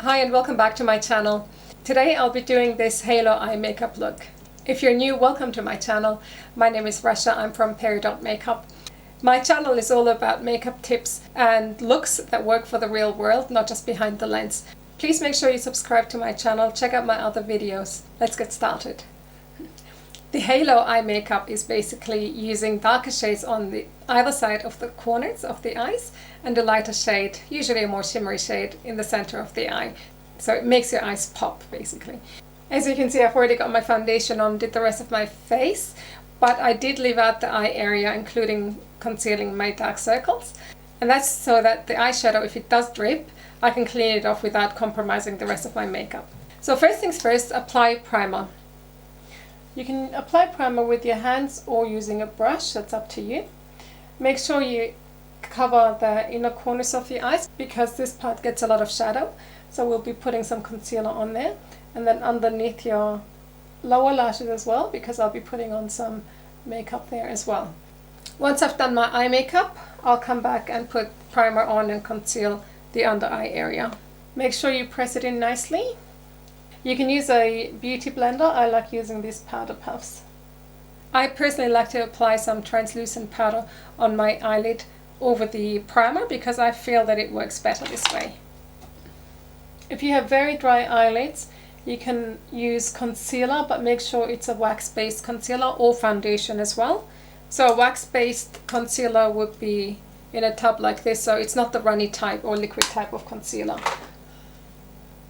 Hi and welcome back to my channel. Today I'll be doing this halo eye makeup look. If you're new, welcome to my channel. My name is Rasha, I'm from Peridot Makeup. My channel is all about makeup tips and looks that work for the real world, not just behind the lens. Please make sure you subscribe to my channel, check out my other videos. Let's get started. The halo eye makeup is basically using darker shades on either side of the corners of the eyes and a lighter shade, usually a more shimmery shade, in the center of the eye. So it makes your eyes pop, basically. As you can see, I've already got my foundation on, did the rest of my face, but I did leave out the eye area, including concealing my dark circles. And that's so that the eyeshadow, if it does drip, I can clean it off without compromising the rest of my makeup. So first things first, apply primer. You can apply primer with your hands or using a brush, that's up to you. Make sure you cover the inner corners of the eyes because this part gets a lot of shadow. So we'll be putting some concealer on there, and then underneath your lower lashes as well, because I'll be putting on some makeup there as well. Once I've done my eye makeup, I'll come back and put primer on and conceal the under eye area. Make sure you press it in nicely. You can use a beauty blender. I like using these powder puffs. I personally like to apply some translucent powder on my eyelid over the primer because I feel that it works better this way. If you have very dry eyelids, you can use concealer, but make sure it's a wax-based concealer or foundation as well. So a wax-based concealer would be in a tub like this, so it's not the runny type or liquid type of concealer.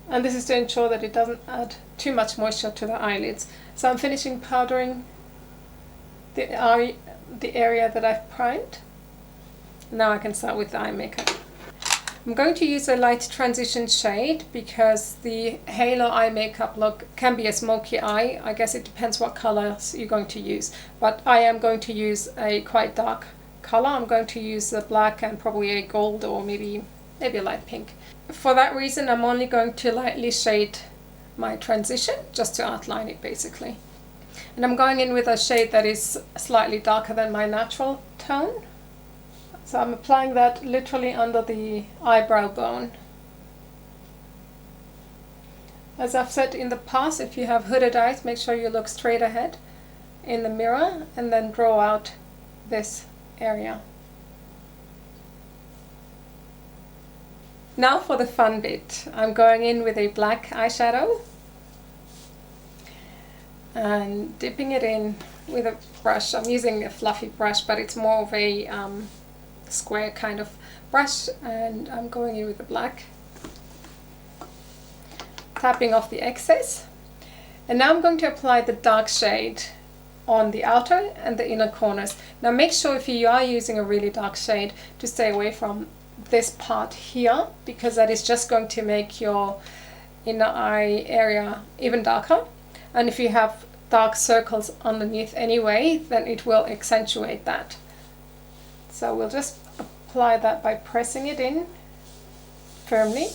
And this is to ensure that it doesn't add too much moisture to the eyelids. So I'm finishing powdering the area that I've primed. Now I can start with the eye makeup. I'm going to use a light transition shade because the halo eye makeup look can be a smoky eye. I guess it depends what colors you're going to use. But I am going to use a quite dark color. I'm going to use a black and probably a gold or maybe a light pink. For that reason, I'm only going to lightly shade my transition, just to outline it basically. And I'm going in with a shade that is slightly darker than my natural tone. So I'm applying that literally under the eyebrow bone. As I've said in the past, if you have hooded eyes, make sure you look straight ahead in the mirror and then draw out this area. Now for the fun bit. I'm going in with a black eyeshadow and dipping it in with a brush. I'm using a fluffy brush, but it's more of a square kind of brush, and I'm going in with the black, tapping off the excess. And now I'm going to apply the dark shade on the outer and the inner corners. Now make sure, if you are using a really dark shade, to stay away from this part here, because that is just going to make your inner eye area even darker. And if you have dark circles underneath anyway, then it will accentuate that. So we'll just apply that by pressing it in firmly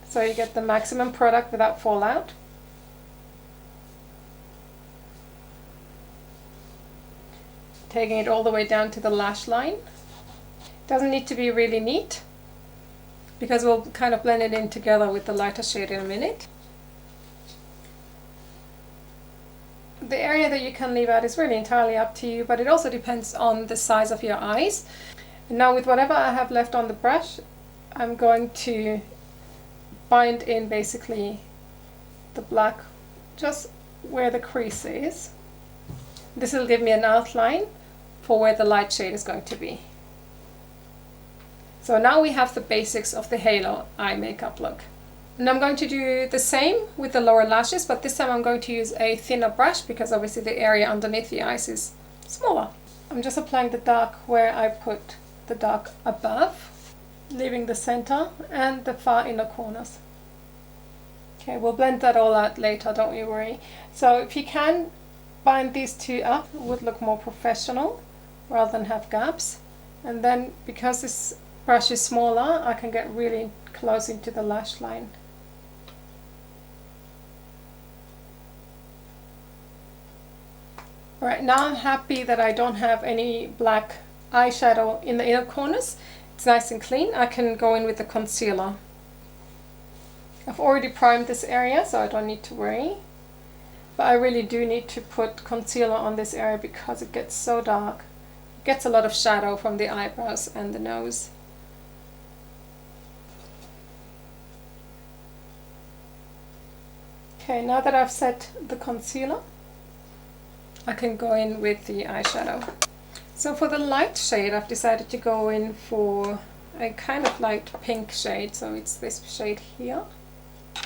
so you get the maximum product without fallout. Taking it all the way down to the lash line. Doesn't need to be really neat because we'll kind of blend it in together with the lighter shade in a minute. The area that you can leave out is really entirely up to you, but it also depends on the size of your eyes. And now with whatever I have left on the brush, I'm going to bind in basically the black just where the crease is. This will give me an outline for where the light shade is going to be. So now we have the basics of the halo eye makeup look. And I'm going to do the same with the lower lashes, but this time I'm going to use a thinner brush because obviously the area underneath the eyes is smaller. I'm just applying the dark where I put the dark above, leaving the center and the far inner corners. Okay, we'll blend that all out later, don't you worry. So if you can bind these two up, it would look more professional rather than have gaps. And then because this brush is smaller, I can get really close into the lash line. Alright, now I'm happy that I don't have any black eyeshadow in the inner corners. It's nice and clean. I can go in with the concealer. I've already primed this area, so I don't need to worry. But I really do need to put concealer on this area because it gets so dark. It gets a lot of shadow from the eyebrows and the nose. Okay, now that I've set the concealer, I can go in with the eyeshadow. So for the light shade, I've decided to go in for a kind of light pink shade. So it's this shade here.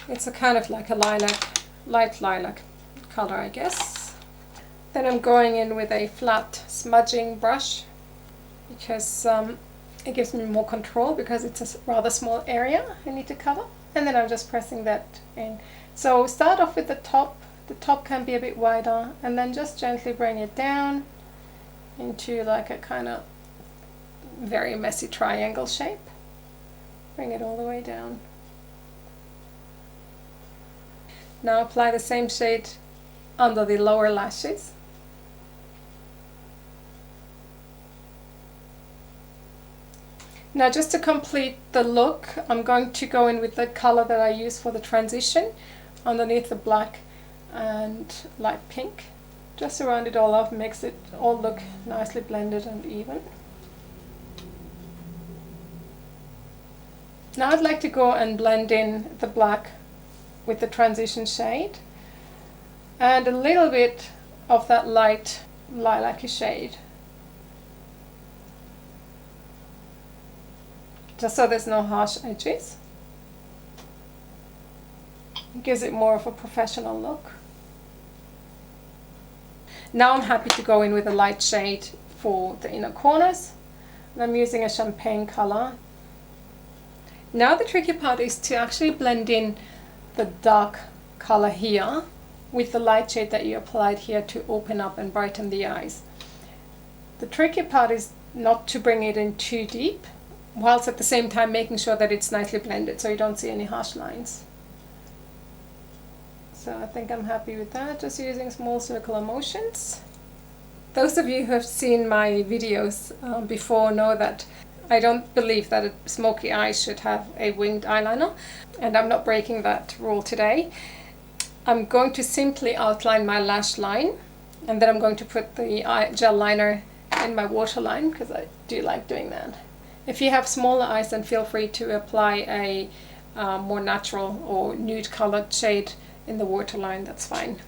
It's a kind of like a lilac, light lilac color, I guess. Then I'm going in with a flat smudging brush because it gives me more control because it's a rather small area I need to cover. And then I'm just pressing that in. So start off with the top. The top can be a bit wider, and then just gently bring it down into like a kind of very messy triangle shape. Bring it all the way down. Now apply the same shade under the lower lashes. Now just to complete the look, I'm going to go in with the color that I use for the transition underneath the black and light pink. Just to round it all off, makes it all look nicely blended and even. Now I'd like to go and blend in the black with the transition shade and a little bit of that light lilac-y shade. Just so there's no harsh edges. It gives it more of a professional look. Now I'm happy to go in with a light shade for the inner corners. And I'm using a champagne color. Now the tricky part is to actually blend in the dark color here with the light shade that you applied here to open up and brighten the eyes. The tricky part is not to bring it in too deep, whilst at the same time making sure that it's nicely blended so you don't see any harsh lines. So I think I'm happy with that, just using small circular motions. Those of you who have seen my videos before know that I don't believe that a smoky eye should have a winged eyeliner, and I'm not breaking that rule today. I'm going to simply outline my lash line, and then I'm going to put the gel liner in my waterline because I do like doing that. If you have smaller eyes, then feel free to apply a more natural or nude colored shade in the waterline, that's fine.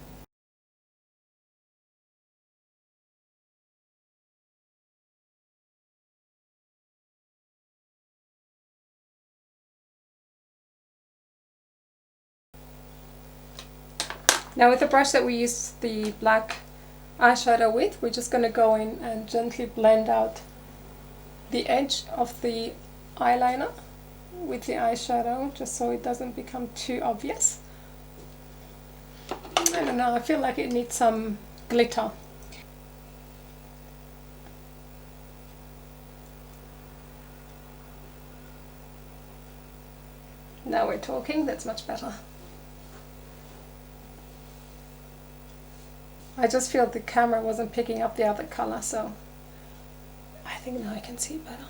Now with the brush that we use the black eyeshadow with, we're just going to go in and gently blend out the edge of the eyeliner with the eyeshadow, just so it doesn't become too obvious. I don't know, I feel like it needs some glitter. Now we're talking, that's much better. I just feel the camera wasn't picking up the other color, so I think now I can see better.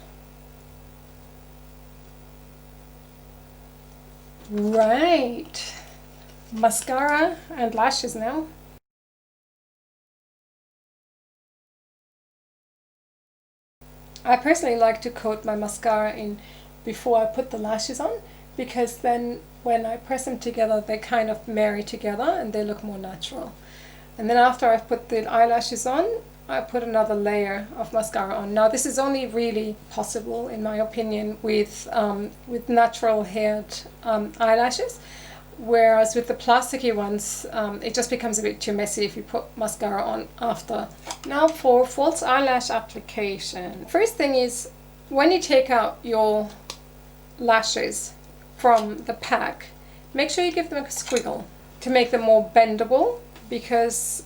Right. Mascara and lashes now. I personally like to coat my mascara in before I put the lashes on, because then when I press them together they kind of marry together and they look more natural. And then after I've put the eyelashes on, I put another layer of mascara on. Now this is only really possible, in my opinion, with natural haired eyelashes. Whereas with the plasticky ones, it just becomes a bit too messy if you put mascara on after. Now for false eyelash application. First thing is, when you take out your lashes from the pack, make sure you give them a squiggle to make them more bendable, because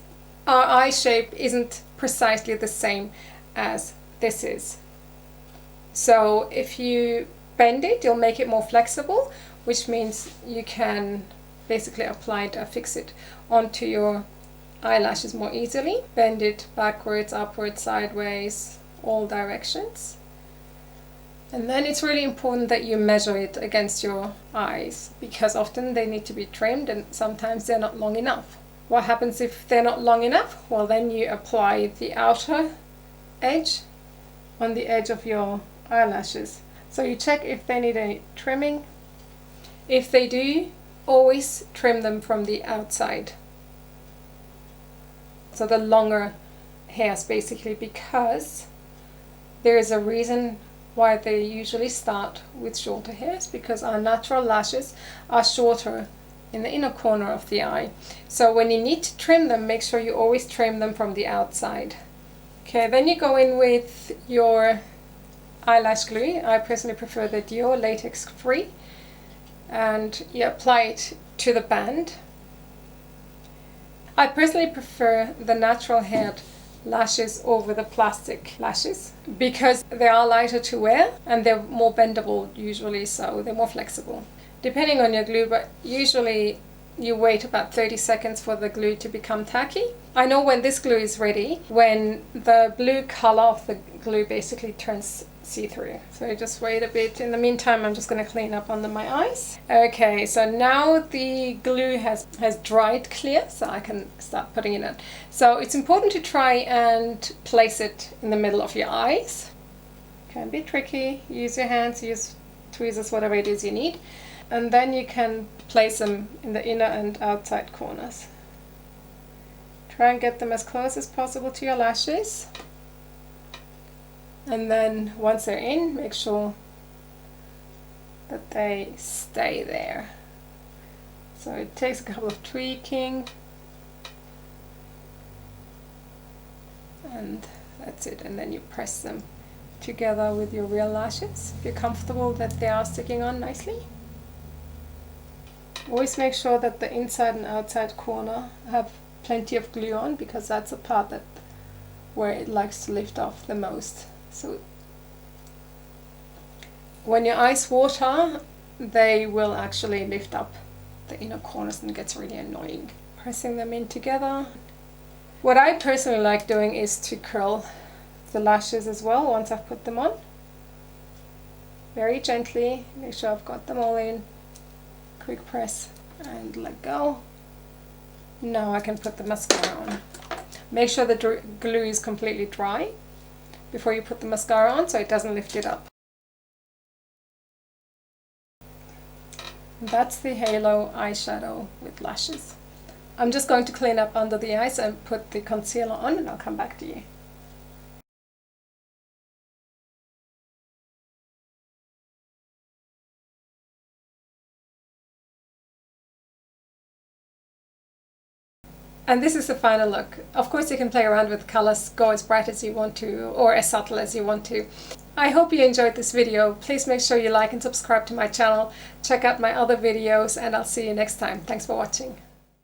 our eye shape isn't precisely the same as this is. So if you bend it, you'll make it more flexible, which means you can basically apply it or fix it onto your eyelashes more easily. Bend it backwards, upwards, sideways, all directions. And then it's really important that you measure it against your eyes, because often they need to be trimmed and sometimes they're not long enough. What happens if they're not long enough? Well, then you apply the outer edge on the edge of your eyelashes. So you check if they need any trimming. If they do, always trim them from the outside. So the longer hairs, basically, because there is a reason why they usually start with shorter hairs, because our natural lashes are shorter in the inner corner of the eye. So when you need to trim them, make sure you always trim them from the outside. Okay, then you go in with your eyelash glue. I personally prefer the Dior latex free, and you apply it to the band. I personally prefer the natural haired lashes over the plastic lashes because they are lighter to wear and they're more bendable usually, so they're more flexible. Depending on your glue, but usually you wait about 30 seconds for the glue to become tacky. I know when this glue is ready, when the blue color of the glue basically turns see-through. So just wait a bit. In the meantime, I'm just going to clean up under my eyes. Okay, so now the glue has dried clear, so I can start putting it in. So it's important to try and place it in the middle of your eyes. Can be tricky. Use your hands, use tweezers, whatever it is you need. And then you can place them in the inner and outside corners. Try and get them as close as possible to your lashes. And then once they're in, make sure that they stay there. So it takes a couple of tweaking. And that's it. And then you press them together with your real lashes if you're comfortable that they are sticking on nicely. Always make sure that the inside and outside corner have plenty of glue on, because that's the part where it likes to lift off the most. So when your eyes water, they will actually lift up the inner corners and it gets really annoying. Pressing them in together. What I personally like doing is to curl the lashes as well once I've put them on. Very gently, make sure I've got them all in. Quick press and let go. Now I can put the mascara on. Make sure the glue is completely dry before you put the mascara on so it doesn't lift it up. That's the Halo eyeshadow with lashes. I'm just going to clean up under the eyes and put the concealer on, and I'll come back to you. And this is the final look. Of course you can play around with colors, go as bright as you want to or as subtle as you want to. I hope you enjoyed this video. Please make sure you like and subscribe to my channel. Check out my other videos and I'll see you next time. Thanks for watching.